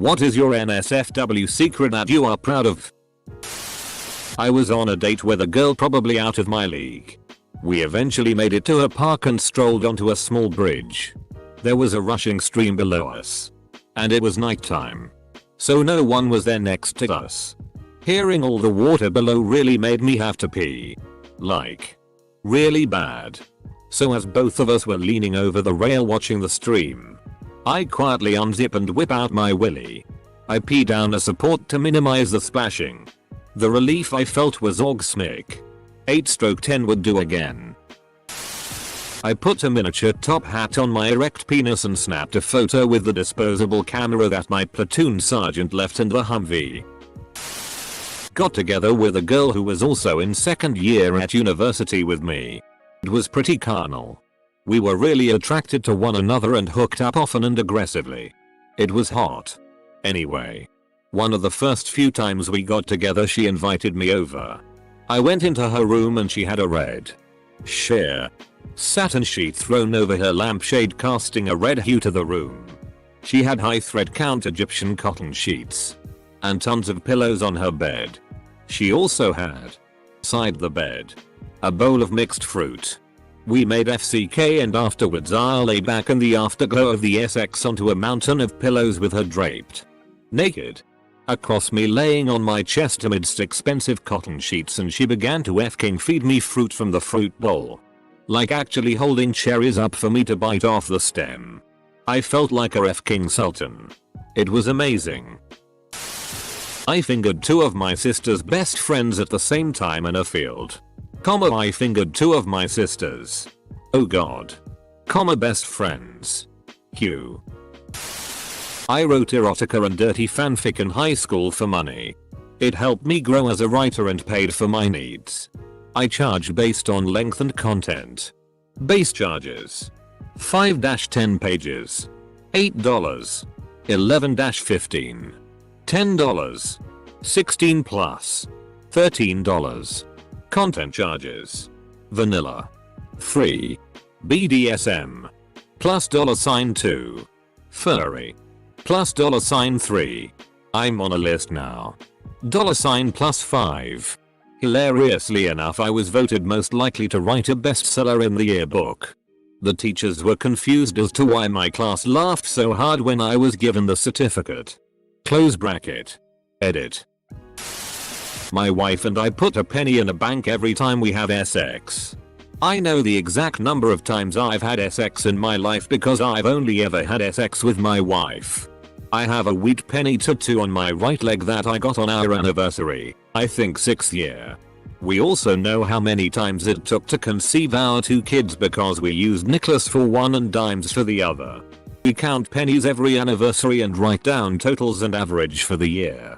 What is your NSFW secret that you are proud of? I was on a date with a girl probably out of my league. We eventually made it to a park and strolled onto a small bridge. There was a rushing stream below us. And it was nighttime. So no one was there next to us. Hearing all the water below really made me have to pee. Like, really bad. So as both of us were leaning over the rail watching the stream, I quietly unzip and whip out my willy. I pee down as support to minimize the splashing. The relief I felt was orgasmic. 8/10 would do again. I put a miniature top hat on my erect penis and snapped a photo with the disposable camera that my platoon sergeant left in the Humvee. Got together with a girl who was also in second year at university with me. It was pretty carnal. We were really attracted to one another and hooked up often and aggressively. It was hot. Anyway, one of the first few times we got together she invited me over. I went into her room and she had a red sheer satin sheet thrown over her lampshade casting a red hue to the room. She had high thread count Egyptian cotton sheets and tons of pillows on her bed. She also had, beside the bed, a bowl of mixed fruit. We made FCK and afterwards I lay back in the afterglow of the SX onto a mountain of pillows with her draped naked across me laying on my chest amidst expensive cotton sheets, and she began to f-king feed me fruit from the fruit bowl. Like actually holding cherries up for me to bite off the stem. I felt like a f-king sultan. It was amazing. I fingered two of my sister's best friends at the same time in a field. I fingered two of my sisters. Oh god. Best friends. Q. I wrote erotica and dirty fanfic in high school for money. It helped me grow as a writer and paid for my needs. I charge based on length and content. Base charges: 5-10 pages, $8, 11-15, $10, 16 plus, $13. Content charges: vanilla, free, BDSM, plus $2, furry, plus $3. I'm on a list now. $5. Hilariously enough, I was voted most likely to write a bestseller in the yearbook. The teachers were confused as to why my class laughed so hard when I was given the certificate. Close bracket. Edit. My wife and I put a penny in a bank every time we have sex. I know the exact number of times I've had sex in my life because I've only ever had sex with my wife. I have a wheat penny tattoo on my right leg that I got on our anniversary, I think 6th year. We also know how many times it took to conceive our 2 kids because we used nickels for one and dimes for the other. We count pennies every anniversary and write down totals and average for the year.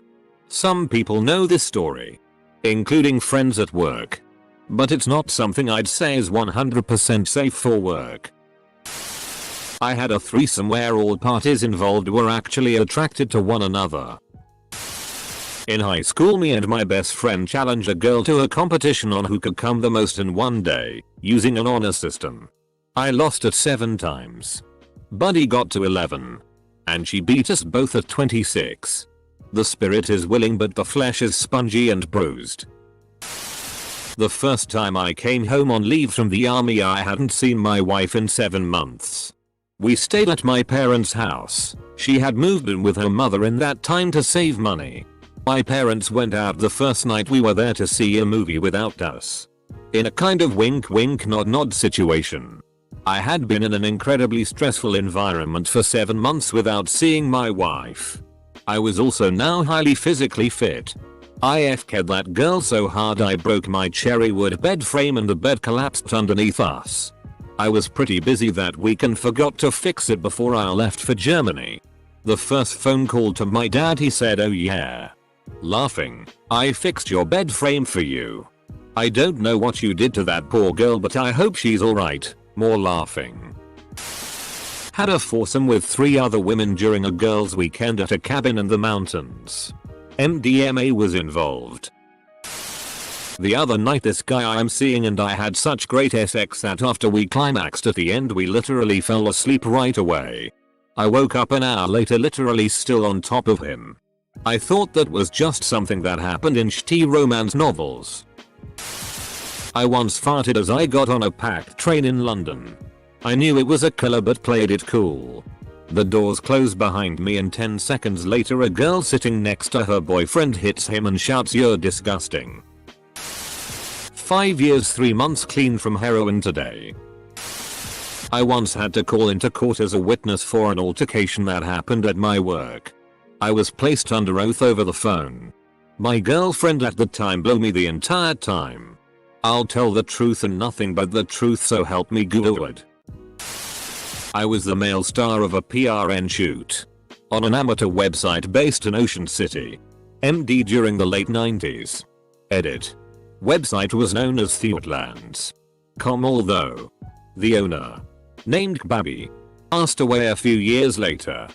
Some people know this story, including friends at work. But it's not something I'd say is 100% safe for work. I had a threesome where all parties involved were actually attracted to one another. In high school, me and my best friend challenged a girl to a competition on who could come the most in one day, using an honor system. I lost at 7 times. Buddy got to 11. And she beat us both at 26. The spirit is willing but the flesh is spongy and bruised. The first time I came home on leave from the army, I hadn't seen my wife in 7 months. We stayed at my parents' house. She had moved in with her mother in that time to save money. My parents went out the first night we were there to see a movie without us. In a kind of wink wink nod nod situation. I had been in an incredibly stressful environment for 7 months without seeing my wife. I was also now highly physically fit. I f-ked that girl so hard I broke my cherry wood bed frame and the bed collapsed underneath us. I was pretty busy that week and forgot to fix it before I left for Germany. The first phone call to my dad, he said, "Oh yeah." Laughing, "I fixed your bed frame for you. I don't know what you did to that poor girl, but I hope she's alright." More laughing. Had a foursome with 3 other women during a girls' weekend at a cabin in the mountains. MDMA was involved. The other night this guy I'm seeing and I had such great sex that after we climaxed at the end we literally fell asleep right away. I woke up an hour later literally still on top of him. I thought that was just something that happened in shitty romance novels. I once farted as I got on a packed train in London. I knew it was a killer but played it cool. The doors closed behind me and 10 seconds later a girl sitting next to her boyfriend hits him and shouts, "You're disgusting." 5 years 3 months clean from heroin today. I once had to call into court as a witness for an altercation that happened at my work. I was placed under oath over the phone. My girlfriend at the time blew me the entire time. I'll tell the truth and nothing but the truth, so help me Good. I was the male star of a PRN shoot on an amateur website based in Ocean City, MD, during the late 90s. Edit. Website was known as Theatlands.com, although the owner, named Babby, passed away a few years later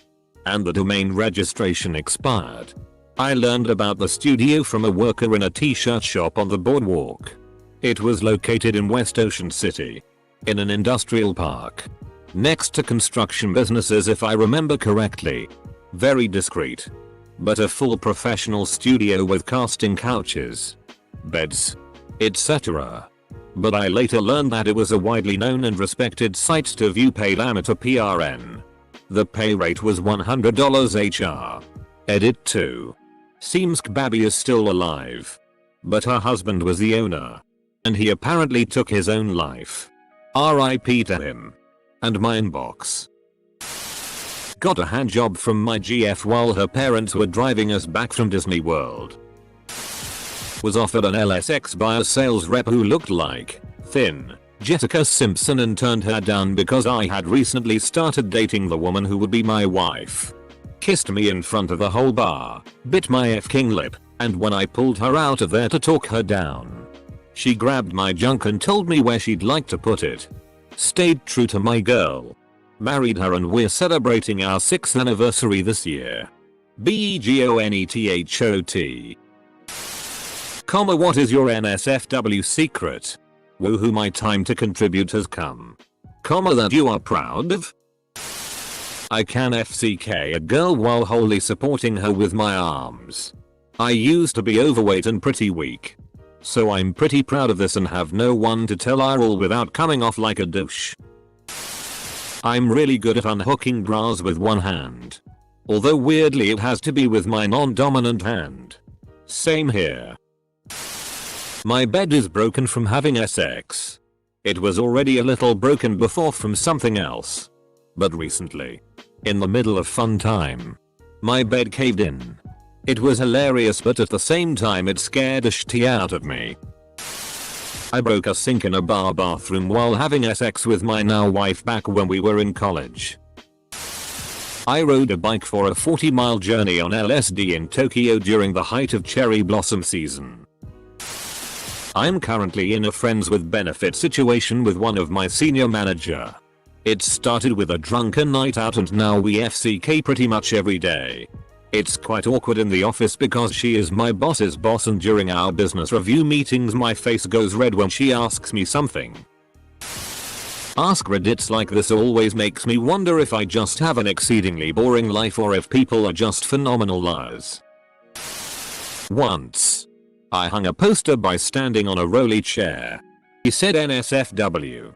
and the domain registration expired. I learned about the studio from a worker in a t-shirt shop on the boardwalk. It was located in West Ocean City, in an industrial park, next to construction businesses if I remember correctly. Very discreet, but a full professional studio with casting couches, beds, etc. But I later learned that it was a widely known and respected site to view paid amateur PRN. The pay rate was $100 HR. Edit 2. Seems Babby is still alive, but her husband was the owner, and he apparently took his own life. RIP to him. And my inbox. Got a hand job from my GF while her parents were driving us back from Disney World. Was offered an LSX by a sales rep who looked like thin Jessica Simpson and turned her down because I had recently started dating the woman who would be my wife. Kissed me in front of the whole bar, bit my f-king lip, and when I pulled her out of there to talk her down, she grabbed my junk and told me where she'd like to put it. Stayed true to my girl. Married her and we're celebrating our 6th anniversary this year. BEGONETHOT. What is your NSFW secret? Woohoo, my time to contribute has come. That you are proud of? I can FCK a girl while wholly supporting her with my arms. I used to be overweight and pretty weak, so I'm pretty proud of this and have no one to tell I roll without coming off like a douche. I'm really good at unhooking bras with one hand, although weirdly it has to be with my non-dominant hand. Same here. My bed is broken from having sex. It was already a little broken before from something else, but recently, in the middle of fun time, my bed caved in. It was hilarious, but at the same time it scared the shit out of me. I broke a sink in a bar bathroom while having sex with my now wife back when we were in college. I rode a bike for a 40-mile journey on LSD in Tokyo during the height of cherry blossom season. I'm currently in a friends with benefit situation with one of my senior manager. It started with a drunken night out and now we FCK pretty much every day. It's quite awkward in the office because she is my boss's boss, and during our business review meetings my face goes red when she asks me something. Ask Reddits like this always makes me wonder if I just have an exceedingly boring life or if people are just phenomenal liars. Once, I hung a poster by standing on a rolly chair. He said NSFW.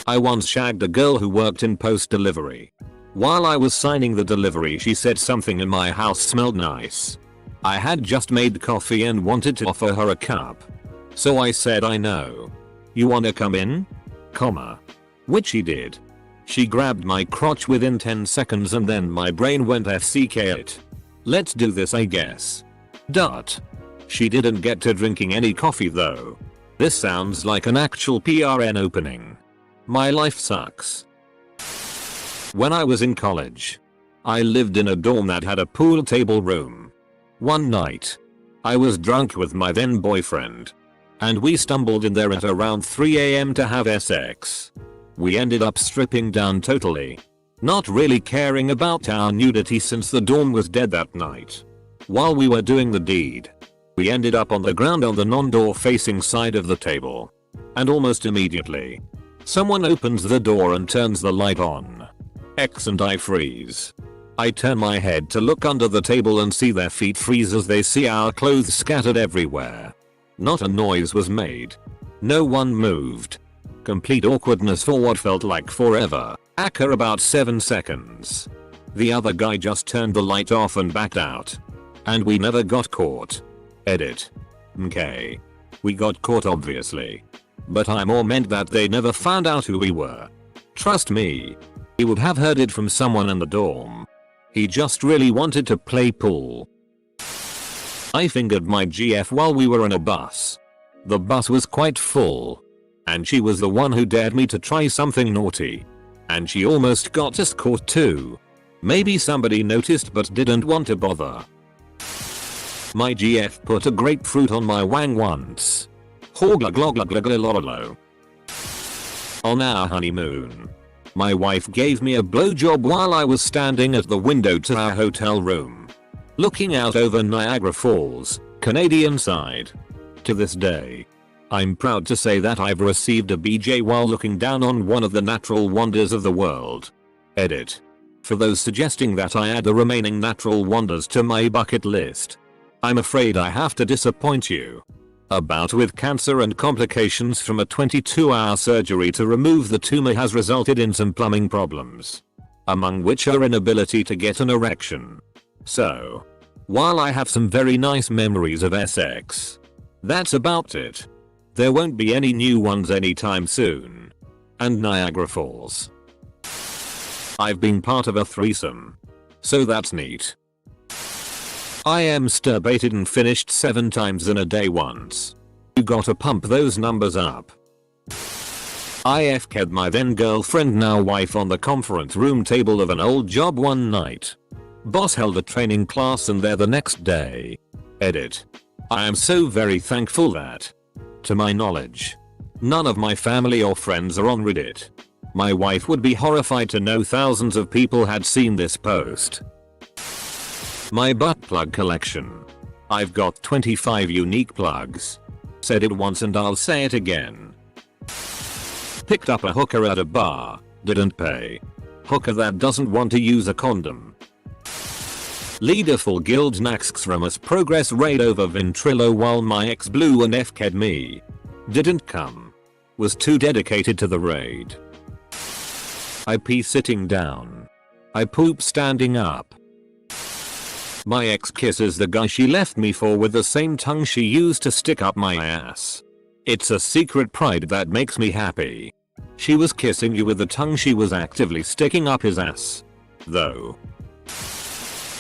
I once shagged a girl who worked in post delivery. While I was signing the delivery she said something in my house smelled nice. I had just made coffee and wanted to offer her a cup. So I said, I know. You wanna come in? Which she did. She grabbed my crotch within 10 seconds and then my brain went FCK it. Let's do this, I guess. She didn't get to drinking any coffee though. This sounds like an actual PRN opening. My life sucks. When I was in college, I lived in a dorm that had a pool table room. One night, I was drunk with my then boyfriend, and we stumbled in there at around 3 AM to have sex. We ended up stripping down totally, not really caring about our nudity since the dorm was dead that night. While we were doing the deed, we ended up on the ground on the non-door facing side of the table, and almost immediately, someone opens the door and turns the light on. X and I freeze. I turn my head to look under the table and see their feet freeze as they see our clothes scattered everywhere. Not a noise was made. No one moved. Complete awkwardness for what felt like forever. Aka about 7 seconds. The other guy just turned the light off and backed out. And we never got caught. Edit. Okay. We got caught obviously. But I more meant that they never found out who we were. Trust me. He would have heard it from someone in the dorm. He just really wanted to play pool. I fingered my GF while we were in a bus. The bus was quite full. And she was the one who dared me to try something naughty. And she almost got us caught too. Maybe somebody noticed but didn't want to bother. My GF put a grapefruit on my wang once. On our honeymoon, my wife gave me a blowjob while I was standing at the window to our hotel room, looking out over Niagara Falls, Canadian side. To this day, I'm proud to say that I've received a BJ while looking down on one of the natural wonders of the world. Edit. For those suggesting that I add the remaining natural wonders to my bucket list, I'm afraid I have to disappoint you. A bout with cancer and complications from a 22-hour surgery to remove the tumor has resulted in some plumbing problems, among which are inability to get an erection. So, while I have some very nice memories of SX, that's about it. There won't be any new ones anytime soon. And Niagara Falls. I've been part of a threesome, so that's neat. I am masturbated and finished 7 times in a day once. You gotta pump those numbers up. I FK'd my then girlfriend now wife on the conference room table of an old job one night. Boss held a training class and there the next day. Edit. I am so very thankful that, to my knowledge, none of my family or friends are on Reddit. My wife would be horrified to know thousands of people had seen this post. My butt plug collection. I've got 25 unique plugs. Said it once and I'll say it again. Picked up a hooker at a bar, didn't pay. Hooker that doesn't want to use a condom. Leader full guild Naxxramus progress raid over Ventrilo while my ex blew and FK'd me. Didn't come. Was too dedicated to the raid. I pee sitting down. I poop standing up. My ex kisses the guy she left me for with the same tongue she used to stick up my ass. It's a secret pride that makes me happy. She was kissing you with the tongue she was actively sticking up his ass. Though.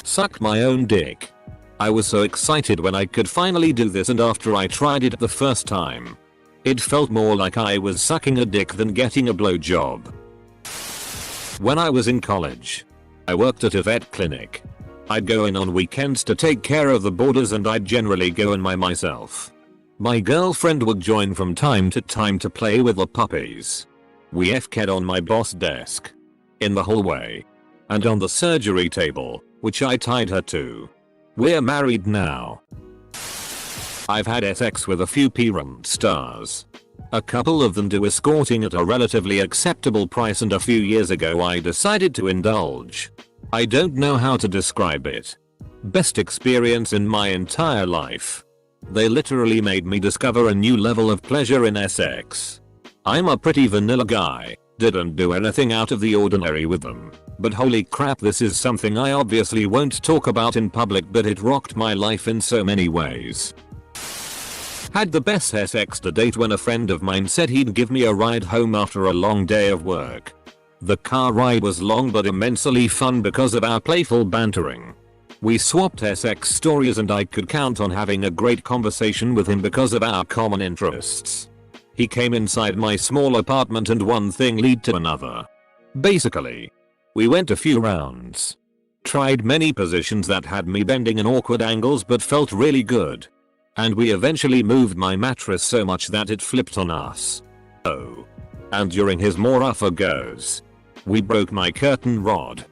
Suck my own dick. I was so excited when I could finally do this and after I tried it the first time, it felt more like I was sucking a dick than getting a blowjob. When I was in college, I worked at a vet clinic. I'd go in on weekends to take care of the boarders and I'd generally go in by myself. My girlfriend would join from time to time to play with the puppies. We FK'd on my boss desk, in the hallway, and on the surgery table, which I tied her to. We're married now. I've had sex with a few parent stars. A couple of them do escorting at a relatively acceptable price and a few years ago I decided to indulge. I don't know how to describe it. Best experience in my entire life. They literally made me discover a new level of pleasure in SX. I'm a pretty vanilla guy, didn't do anything out of the ordinary with them, but holy crap this is something I obviously won't talk about in public but it rocked my life in so many ways. Had the best SX to date when a friend of mine said he'd give me a ride home after a long day of work. The car ride was long but immensely fun because of our playful bantering. We swapped SX stories and I could count on having a great conversation with him because of our common interests. He came inside my small apartment and one thing led to another. Basically, we went a few rounds. Tried many positions that had me bending in awkward angles but felt really good. And we eventually moved my mattress so much that it flipped on us. Oh. And during his more rougher goes, we broke my curtain rod.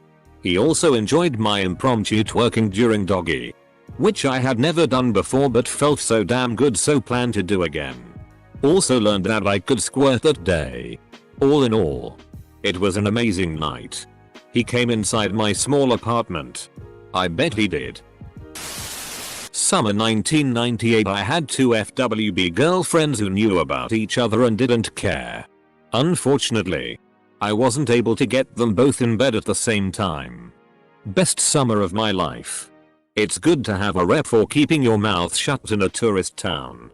He also enjoyed my impromptu twerking during doggy, which I had never done before but felt so damn good so planned to do again. Also learned that I could squirt that day. All in all, it was an amazing night. He came inside my small apartment. I bet he did. Summer 1998. I had two FWB girlfriends who knew about each other and didn't care. Unfortunately, I wasn't able to get them both in bed at the same time. Best summer of my life. It's good to have a rep for keeping your mouth shut in a tourist town.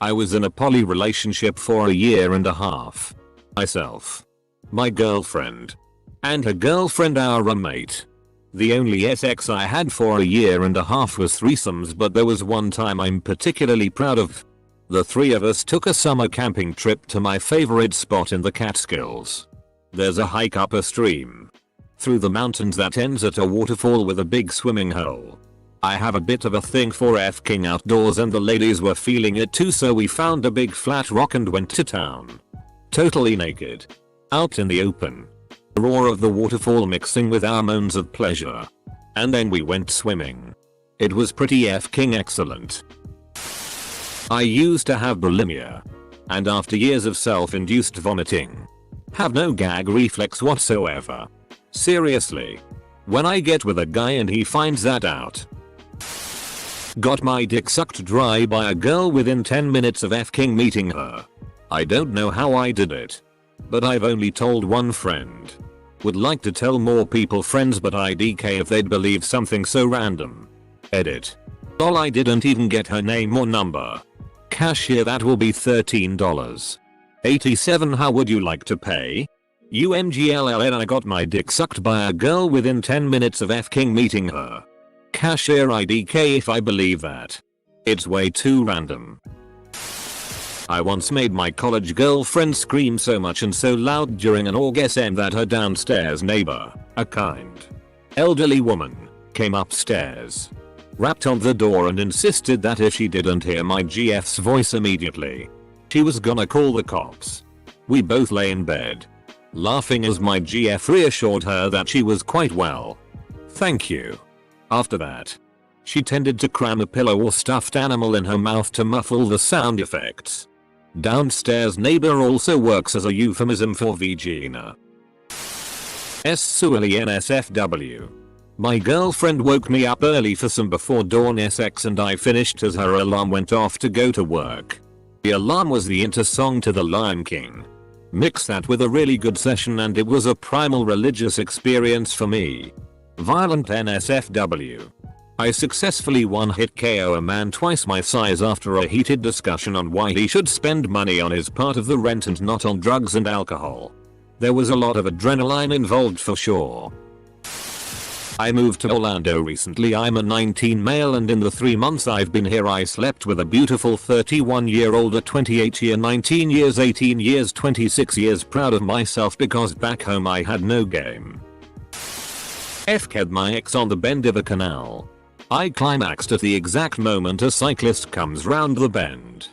I was in a poly relationship for a year and a half. Myself, my girlfriend, and her girlfriend, our roommate. The only sex I had for a year and a half was threesomes, but there was one time I'm particularly proud of. The three of us took a summer camping trip to my favorite spot in the Catskills. There's a hike up a stream through the mountains that ends at a waterfall with a big swimming hole. I have a bit of a thing for F-king outdoors and the ladies were feeling it too, so we found a big flat rock and went to town. Totally naked. Out in the open. The roar of the waterfall mixing with our moans of pleasure. And then we went swimming. It was pretty F-king excellent. I used to have bulimia. And after years of self-induced vomiting, have no gag reflex whatsoever. Seriously. When I get with a guy and he finds that out. Got my dick sucked dry by a girl within 10 minutes of F-king meeting her. I don't know how I did it. But I've only told one friend. Would like to tell more people friends, but IDK if they'd believe something so random. Edit. Lol, I didn't even get her name or number. Cashier, that will be $13.87. How would you like to pay? UMGLLN, I got my dick sucked by a girl within 10 minutes of F-king meeting her. Cashier, IDK if I believe that. It's way too random. I once made my college girlfriend scream so much and so loud during an orgasm that her downstairs neighbor, a kind, elderly woman, came upstairs, rapped on the door and insisted that if she didn't hear my GF's voice immediately, she was gonna call the cops. We both lay in bed, laughing as my GF reassured her that she was quite well. Thank you. After that, she tended to cram a pillow or stuffed animal in her mouth to muffle the sound effects. Downstairs neighbor also works as a euphemism for vagina. Suali NSFW. My girlfriend woke me up early for some before dawn sex and I finished as her alarm went off to go to work. The alarm was the enter song to The Lion King. Mix that with a really good session and it was a primal religious experience for me. Violent NSFW. I successfully one-hit KO a man twice my size after a heated discussion on why he should spend money on his part of the rent and not on drugs and alcohol. There was a lot of adrenaline involved for sure. I moved to Orlando recently. I'm a 19 male and in the 3 months I've been here I slept with a beautiful 31-year-old, a 28-year, 19 years, 18 years, 26 years. Proud of myself because back home I had no game. F-ked my ex on the bend of a canal. I climaxed at the exact moment a cyclist comes round the bend.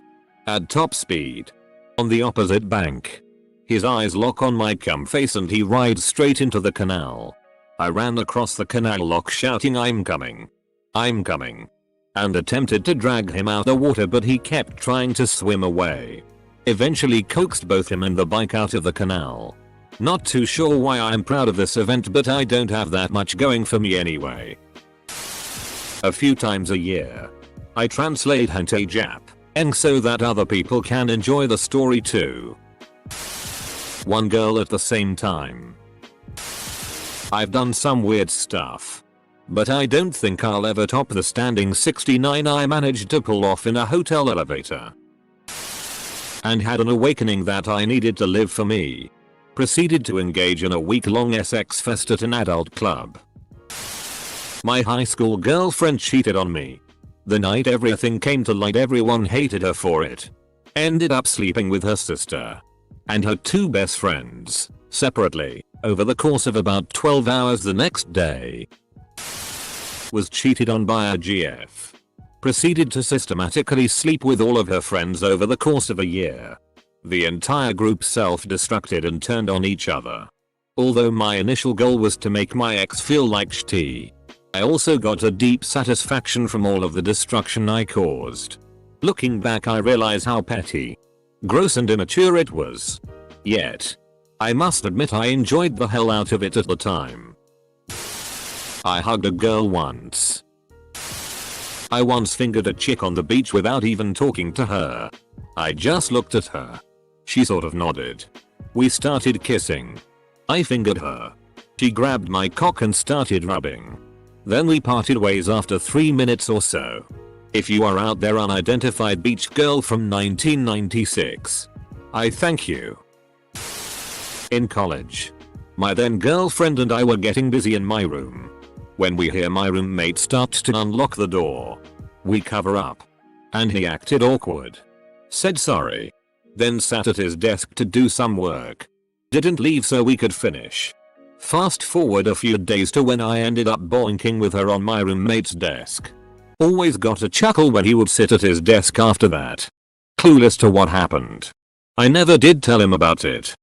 At top speed. On the opposite bank. His eyes lock on my cum face and he rides straight into the canal. I ran across the canal lock shouting I'm coming. I'm coming. And attempted to drag him out the water but he kept trying to swim away. Eventually coaxed both him and the bike out of the canal. Not too sure why I'm proud of this event, but I don't have that much going for me anyway. A few times a year, I translate Hentai Jap and so that other people can enjoy the story too. One girl at the same time. I've done some weird stuff, but I don't think I'll ever top the standing 69 I managed to pull off in a hotel elevator. And had an awakening that I needed to live for me. Proceeded to engage in a week-long sex fest at an adult club. My high school girlfriend cheated on me. The night everything came to light, everyone hated her for it. Ended up sleeping with her sister and her two best friends separately over the course of about 12 hours the next day. Was cheated on by a GF. Proceeded to systematically sleep with all of her friends over the course of a year. The entire group self-destructed and turned on each other. Although my initial goal was to make my ex feel like shitty, I also got a deep satisfaction from all of the destruction I caused. Looking back I realize how petty, gross and immature it was. Yet, I must admit I enjoyed the hell out of it at the time. I hugged a girl once. I once fingered a chick on the beach without even talking to her. I just looked at her. She sort of nodded. We started kissing. I fingered her. She grabbed my cock and started rubbing. Then we parted ways after 3 minutes or so. If you are out there, unidentified beach girl from 1996, I thank you. In college, my then girlfriend and I were getting busy in my room when we hear my roommate start to unlock the door. We cover up, and he acted awkward. Said sorry. Then sat at his desk to do some work. Didn't leave so we could finish. Fast forward a few days to when I ended up boinking with her on my roommate's desk. Always got a chuckle when he would sit at his desk after that. Clueless to what happened. I never did tell him about it.